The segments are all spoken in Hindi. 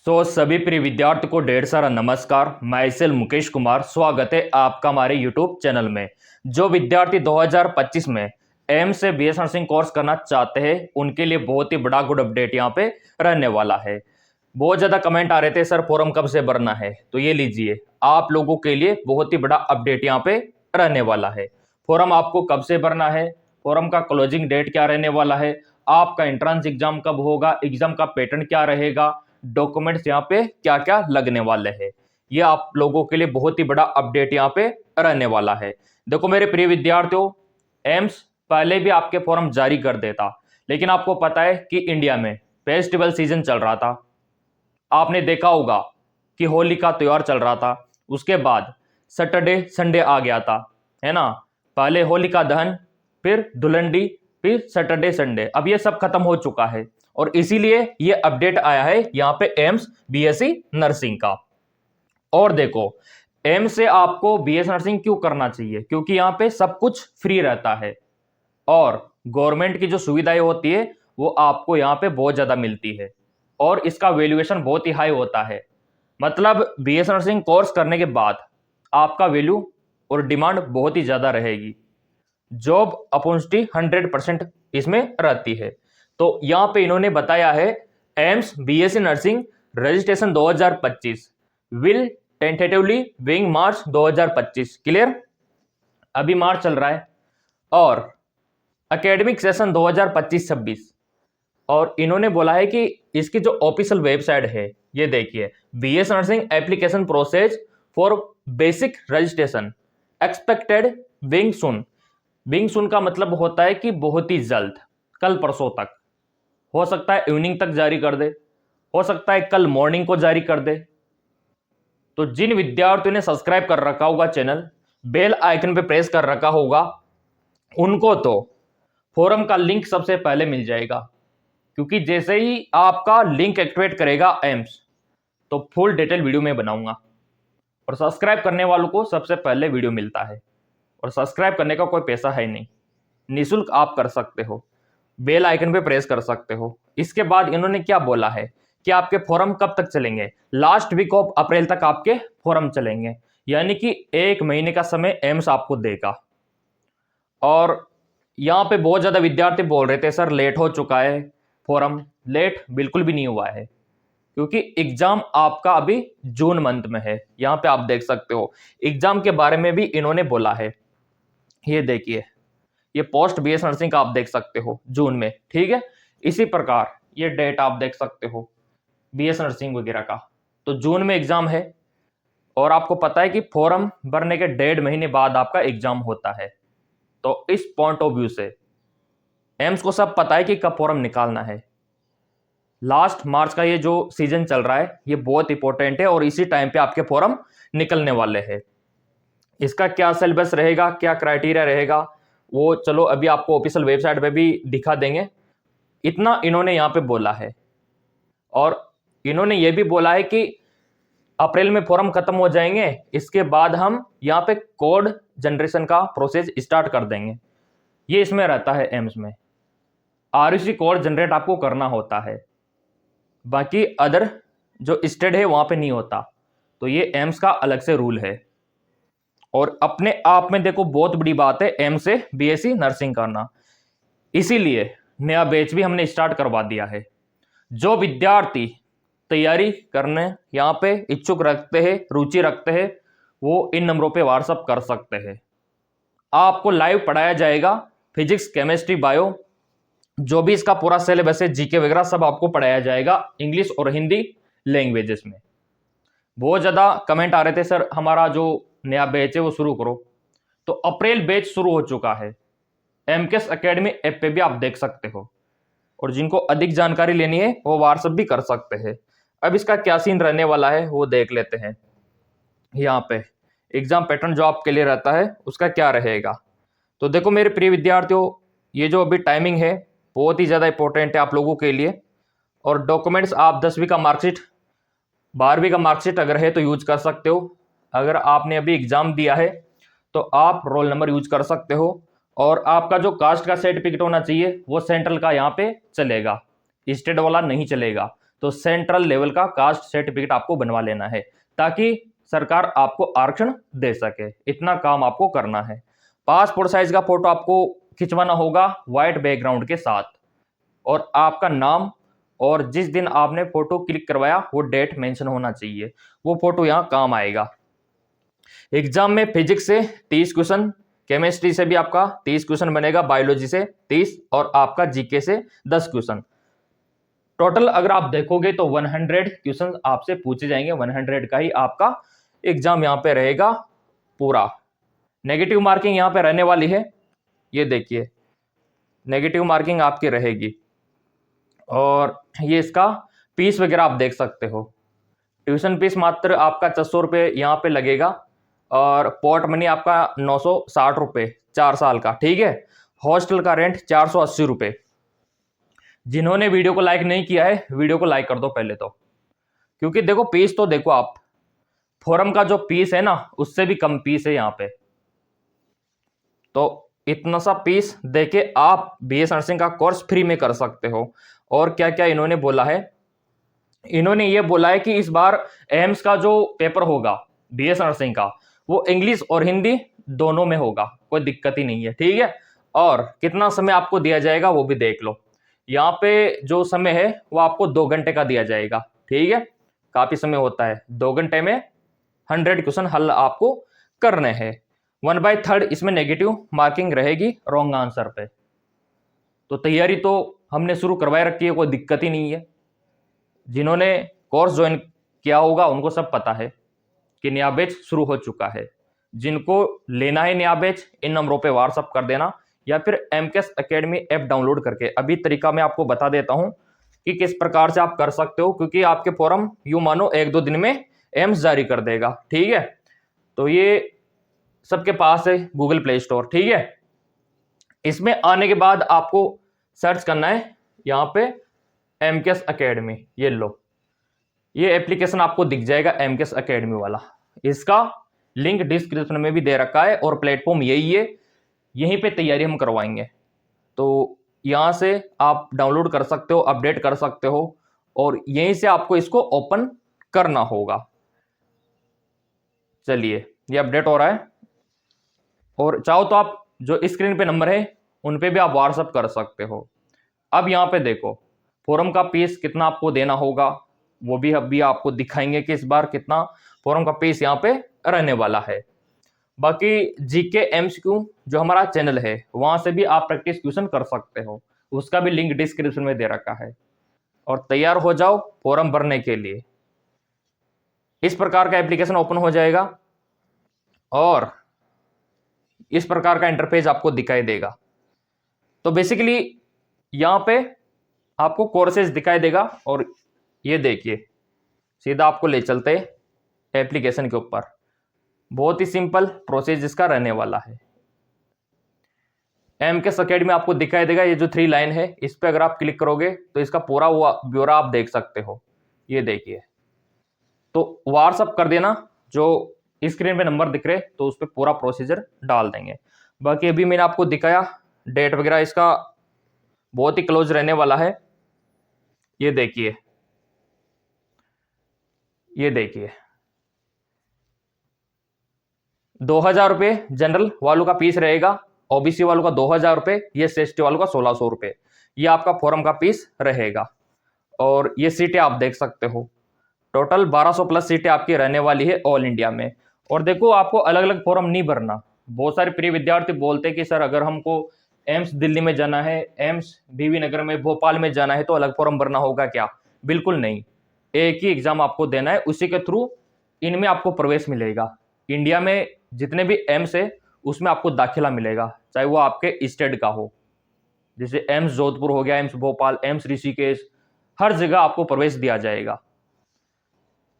सभी प्रिय विद्यार्थी को ढेर सारा नमस्कार। मैं सेल मुकेश कुमार, स्वागत है आपका हमारे यूट्यूब चैनल में। जो विद्यार्थी 2025 में एम से बीएस नर्सिंग कोर्स करना चाहते हैं उनके लिए बहुत ही बड़ा गुड अपडेट यहाँ पे रहने वाला है। बहुत ज़्यादा कमेंट आ रहे थे सर फॉर्म कब से भरना है, तो ये लीजिए आप लोगों के लिए बहुत ही बड़ा अपडेट यहाँ पे रहने वाला है। फॉर्म आपको कब से भरना है, फॉर्म का क्लोजिंग डेट क्या रहने वाला है, आपका एंट्रेंस एग्जाम कब होगा, एग्जाम का पैटर्न क्या रहेगा, डॉक्यूमेंट्स यहाँ पे क्या क्या लगने वाले हैं, ये आप लोगों के लिए बहुत ही बड़ा अपडेट यहाँ पे रहने वाला है। देखो मेरे प्रिय विद्यार्थियों, एम्स पहले भी आपके फॉर्म जारी कर देता, लेकिन आपको पता है कि इंडिया में फेस्टिवल सीजन चल रहा था। आपने देखा होगा कि होली का त्योहार चल रहा था, उसके बाद सैटरडे संडे आ गया था, है ना। पहले होलिका दहन, फिर धुलंडी, फिर सैटरडे संडे। अब ये सब खत्म हो चुका है और इसीलिए ये अपडेट आया है यहाँ पे एम्स बीएससी नर्सिंग का। और देखो एम्स से आपको बीएस नर्सिंग क्यों करना चाहिए, क्योंकि यहाँ पे सब कुछ फ्री रहता है और गवर्नमेंट की जो सुविधाएं होती है वो आपको यहाँ पे बहुत ज्यादा मिलती है और इसका वैल्यूएशन बहुत ही हाई होता है। मतलब बीएस नर्सिंग कोर्स करने के बाद आपका वैल्यू और डिमांड बहुत ही ज्यादा रहेगी। जॉब अपॉर्चुनिटी 100% इसमें रहती है। तो यहां पे इन्होंने बताया है AIIMS BSc nursing registration 2025 will tentatively begin March 2025। Clear, अभी मार्च चल रहा है और एकेडमिक सेशन 2025-26। और इन्होंने बोला है कि इसकी जो ऑफिशियल वेबसाइट है ये देखिए, BS nursing application process for basic registration expected begin soon. Begin soon का मतलब होता है कि बहुत ही जल्द, कल परसों तक, हो सकता है इवनिंग तक जारी कर दे, हो सकता है कल मॉर्निंग को जारी कर दे। तो जिन विद्यार्थियों ने सब्सक्राइब कर रखा होगा चैनल, बेल आइकन पे प्रेस कर रखा होगा, उनको तो फोरम का लिंक सबसे पहले मिल जाएगा, क्योंकि जैसे ही आपका लिंक एक्टिवेट करेगा एम्स तो फुल डिटेल वीडियो में बनाऊंगा। और सब्सक्राइब करने वालों को सबसे पहले वीडियो मिलता है और सब्सक्राइब करने का कोई पैसा है नहीं, निःशुल्क आप कर सकते हो, बेल आइकन पे प्रेस कर सकते हो। इसके बाद इन्होंने क्या बोला है कि आपके फॉर्म कब तक चलेंगे, लास्ट वीक ऑफ अप्रैल तक आपके फॉर्म चलेंगे, यानी कि 1 महीने का समय एम्स आपको देगा। और यहाँ पे बहुत ज्यादा विद्यार्थी बोल रहे थे सर लेट हो चुका है फॉर्म। लेट बिल्कुल भी नहीं हुआ है, क्योंकि एग्जाम आपका अभी जून मंथ में है। यहाँ पे आप देख सकते हो एग्जाम के बारे में भी इन्होंने बोला है। ये देखिए, ये पोस्ट बीएस नर्सिंग का आप देख सकते हो जून में, ठीक है। इसी प्रकार ये डेट आप देख सकते हो बीएस नर्सिंग वगैरह का, तो जून में एग्जाम है। और आपको पता है कि फॉर्म भरने के 1.5 महीने बाद आपका एग्जाम होता है। तो इस पॉइंट ऑफ व्यू से एम्स को सब पता है कि कब फॉर्म निकालना है। लास्ट मार्च का ये जो सीजन चल रहा है ये बहुत इंपॉर्टेंट है और इसी टाइम पे आपके फॉर्म निकलने वाले हैं। इसका क्या सिलेबस रहेगा, क्या क्राइटेरिया रहेगा, वो चलो अभी आपको ऑफिशियल वेबसाइट पे भी दिखा देंगे। इतना इन्होंने यहाँ पे बोला है। और इन्होंने ये भी बोला है कि अप्रैल में फॉर्म खत्म हो जाएंगे, इसके बाद हम यहाँ पे कोड जनरेशन का प्रोसेस स्टार्ट कर देंगे। ये इसमें रहता है एम्स में, आरयूसी कोड जनरेट आपको करना होता है, बाकी अदर जो स्टेट है वहां पे नहीं होता। तो ये एम्स का अलग से रूल है और अपने आप में देखो बहुत बड़ी बात है एम्स से बीएससी नर्सिंग करना। इसीलिए नया बैच भी हमने स्टार्ट करवा दिया है। जो विद्यार्थी तैयारी करने यहाँ पे इच्छुक रखते हैं, रुचि रखते हैं, वो इन नंबरों पे व्हाट्सअप कर सकते हैं। आपको लाइव पढ़ाया जाएगा, फिजिक्स केमिस्ट्री बायो, जो भी इसका पूरा सिलेबस है, जीके वगैरह सब आपको पढ़ाया जाएगा इंग्लिश और हिंदी लैंग्वेजेस में। बहुत ज्यादा कमेंट आ रहे थे सर हमारा जो नया बैच है वो शुरू करो, तो अप्रैल बैच शुरू हो चुका है। एमकेएस एकेडमी ऐप पे भी आप देख सकते हो और जिनको अधिक जानकारी लेनी है वो व्हाट्सएप भी कर सकते हैं। अब इसका क्या सीन रहने वाला है वो देख लेते हैं। यहाँ पे एग्जाम पैटर्न जो आपके लिए रहता है उसका क्या रहेगा। तो देखो मेरे प्रिय विद्यार्थियों, ये जो अभी टाइमिंग है बहुत ही ज़्यादा इंपॉर्टेंट है आप लोगों के लिए। और डॉक्यूमेंट्स आप 10वीं का मार्कशीट, 12वीं का मार्कशीट अगर है तो यूज कर सकते हो। अगर आपने अभी एग्जाम दिया है तो आप रोल नंबर यूज कर सकते हो। और आपका जो कास्ट का सर्टिफिकेट होना चाहिए वो सेंट्रल का यहाँ पे चलेगा, स्टेट वाला नहीं चलेगा। तो सेंट्रल लेवल का कास्ट सर्टिफिकेट आपको बनवा लेना है ताकि सरकार आपको आरक्षण दे सके। इतना काम आपको करना है। पासपोर्ट साइज का फोटो आपको खिंचवाना होगा व्हाइट बैकग्राउंड के साथ, और आपका नाम और जिस दिन आपने फोटो क्लिक करवाया वो डेट मेंशन होना चाहिए, वो फोटो यहाँ काम आएगा। एग्जाम में फिजिक्स से 30 क्वेश्चन, केमिस्ट्री से भी आपका 30 क्वेश्चन बनेगा, बायोलॉजी से 30 और आपका जीके से 10 क्वेश्चन। टोटल अगर आप देखोगे तो 100 क्वेश्चन आपसे पूछे जाएंगे। 100 का ही आपका एग्जाम यहाँ पे रहेगा पूरा। नेगेटिव मार्किंग यहाँ पे रहने वाली है, ये देखिए नेगेटिव मार्किंग आपकी रहेगी। और ये इसका फीस वगैरह आप देख सकते हो। ट्यूशन फीस मात्र आपका 600 रुपये यहाँ पे लगेगा, और पॉट मनी आपका 960 रुपये 4 साल का, ठीक है। हॉस्टल का रेंट 480 रुपये। जिन्होंने वीडियो को लाइक नहीं किया है, वीडियो को लाइक कर दो पहले तो, क्योंकि देखो फीस तो देखो आप, फॉरम का जो फीस है ना उससे भी कम फीस है यहाँ पे। तो इतना सा फीस देके आप बीएस नर्सिंग का कोर्स फ्री में कर सकते हो। और क्या क्या इन्होंने बोला है, इन्होंने ये बोला है कि इस बार एम्स का जो पेपर होगा बीएस नर्सिंग का, वो इंग्लिश और हिंदी दोनों में होगा, कोई दिक्कत ही नहीं है, ठीक है। और कितना समय आपको दिया जाएगा वो भी देख लो। यहाँ पे जो समय है वो आपको 2 घंटे का दिया जाएगा, ठीक है। काफी समय होता है, 2 घंटे में 100 क्वेश्चन हल आपको करने हैं। 1/3 इसमें नेगेटिव मार्किंग रहेगी रॉन्ग आंसर पे। तो तैयारी तो हमने शुरू करवाए रखी है, कोई दिक्कत ही नहीं है। जिन्होंने कोर्स ज्वाइन किया होगा उनको सब पता है कि नया बैच शुरू हो चुका है। जिनको लेना है नया बैच, इन नंबरों पे व्हाट्सअप कर देना, या फिर एमकेएस एकेडमी ऐप डाउनलोड करके। अभी तरीका मैं आपको बता देता हूं कि किस प्रकार से आप कर सकते हो, क्योंकि आपके फॉर्म यूं मानो 1-2 दिन में एम्स जारी कर देगा, ठीक है। तो ये सबके पास है गूगल प्ले स्टोर, ठीक है। इसमें आने के बाद आपको सर्च करना है यहाँ पे एमकेएस एकेडमी, ये लो, ये एप्लीकेशन आपको दिख जाएगा एमकेएस एकेडमी वाला। इसका लिंक डिस्क्रिप्शन में भी दे रखा है, और प्लेटफॉर्म यही है, यहीं पे तैयारी हम करवाएंगे। तो यहाँ से आप डाउनलोड कर सकते हो, अपडेट कर सकते हो, और यहीं से आपको इसको ओपन करना होगा। चलिए ये अपडेट हो रहा है, और चाहो तो आप जो स्क्रीन पे नंबर है उन पे भी आप व्हाट्सअप कर सकते हो। अब यहाँ पे देखो फॉर्म का फीस कितना आपको देना होगा, वो भी अभी आपको दिखाएंगे कि इस बार कितना फॉर्म का फीस यहाँ पे रहने वाला है। बाकी जीके एमसीक्यू जो हमारा चैनल है वहां से भी आप प्रैक्टिस क्वेश्चन कर सकते हो, उसका भी लिंक डिस्क्रिप्शन में दे रखा है। और तैयार हो जाओ फॉर्म भरने के लिए। इस प्रकार का एप्लीकेशन ओपन हो जाएगा, और इस प्रकार का इंटरफेस आपको दिखाई देगा। तो बेसिकली यहाँ पे आपको कोर्सेज दिखाई देगा, और ये देखिए सीधा आपको ले चलते एप्लीकेशन के ऊपर। बहुत ही सिंपल प्रोसेस इसका रहने वाला है। एमकेएस एकेडमी आपको दिखाई देगा, ये जो 3 लाइन है इस पे अगर आप क्लिक करोगे तो इसका पूरा वो ब्यौरा आप देख सकते हो, ये देखिए। तो व्हाट्सअप कर देना, जो स्क्रीन पे नंबर दिख रहे तो उस पर पूरा प्रोसीजर डाल देंगे। बाकी अभी मैंने आपको दिखाया डेट वगैरह, इसका बहुत ही क्लोज रहने वाला है। ये देखिए, ये देखिए 2000 रुपये जनरल वालों का फीस रहेगा, ओबीसी वालों का 2000 रुपये, ये एसटी वालों का 1600 रुपये, ये आपका फॉर्म का फीस रहेगा। और ये सीटें आप देख सकते हो, टोटल 1200 प्लस सीटें आपकी रहने वाली है ऑल इंडिया में। और देखो आपको अलग अलग फॉर्म नहीं भरना। बहुत सारे प्रिय विद्यार्थी बोलते हैं कि सर अगर हमको एम्स दिल्ली में जाना है, एम्स बीवी नगर में, भोपाल में जाना है तो अलग फॉर्म भरना होगा क्या? बिल्कुल नहीं, एक ही एग्जाम आपको देना है, उसी के थ्रू इनमें आपको प्रवेश मिलेगा। इंडिया में जितने भी एम्स है उसमें आपको दाखिला मिलेगा, चाहे वो आपके स्टेट का हो, जैसे एम्स जोधपुर हो गया, एम्स भोपाल, एम्स ऋषिकेश, हर जगह आपको प्रवेश दिया जाएगा।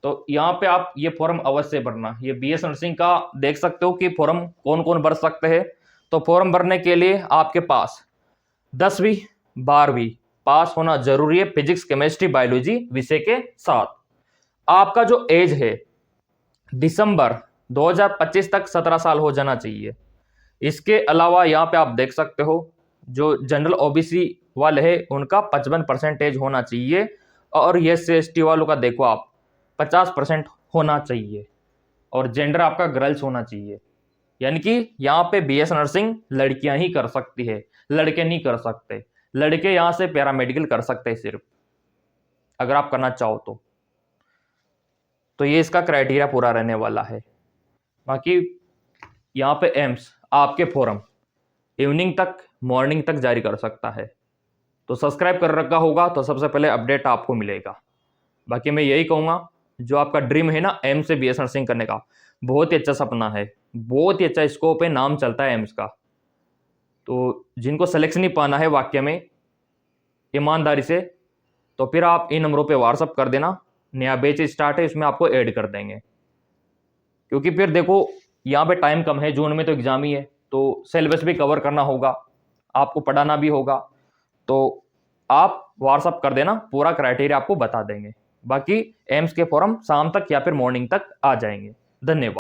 तो यहाँ पे आप ये फॉर्म अवश्य भरना। ये बीएस नर्सिंग का देख सकते हो कि फॉर्म कौन कौन भर सकते हैं। तो फॉर्म भरने के लिए आपके पास 10वीं 12वीं पास होना जरूरी है, फिजिक्स केमिस्ट्री बायोलॉजी विषय के साथ। आपका जो एज है दिसंबर 2025 तक 17 साल हो जाना चाहिए। इसके अलावा यहाँ पे आप देख सकते हो जो जनरल ओबीसी वाले हैं उनका 55% होना चाहिए, और SC/ST वालों का देखो आप 50% होना चाहिए, और जेंडर आपका गर्ल्स होना चाहिए। यानी कि यहाँ पे BS नर्सिंग लड़कियां ही कर सकती है, लड़के नहीं कर सकते। लड़के यहाँ से पैरामेडिकल कर सकते हैं सिर्फ, अगर आप करना चाहो तो ये इसका क्राइटेरिया पूरा रहने वाला है। बाकी यहाँ पे एम्स आपके फॉरम इवनिंग तक मॉर्निंग तक जारी कर सकता है, तो सब्सक्राइब कर रखा होगा तो सबसे पहले अपडेट आपको मिलेगा। बाकी मैं यही कहूँगा, जो आपका ड्रीम है ना एम्स से BS नर्सिंग करने का, बहुत ही अच्छा सपना है, बहुत ही अच्छा स्कोप है, नाम चलता है एम्स का। तो जिनको सिलेक्शन नहीं पाना है वाक्य में ईमानदारी से, तो फिर आप इन नंबरों पे व्हाट्सअप कर देना, नया बैच स्टार्ट है, इसमें आपको ऐड कर देंगे। क्योंकि फिर देखो यहाँ पे टाइम कम है, जून में तो एग्जाम ही है, तो सिलेबस भी कवर करना होगा, आपको पढ़ाना भी होगा, तो आप व्हाट्सअप कर देना, पूरा क्राइटेरिया आपको बता देंगे। बाकी एम्स के फॉर्म शाम तक या फिर मॉर्निंग तक आ जाएंगे। धन्यवाद।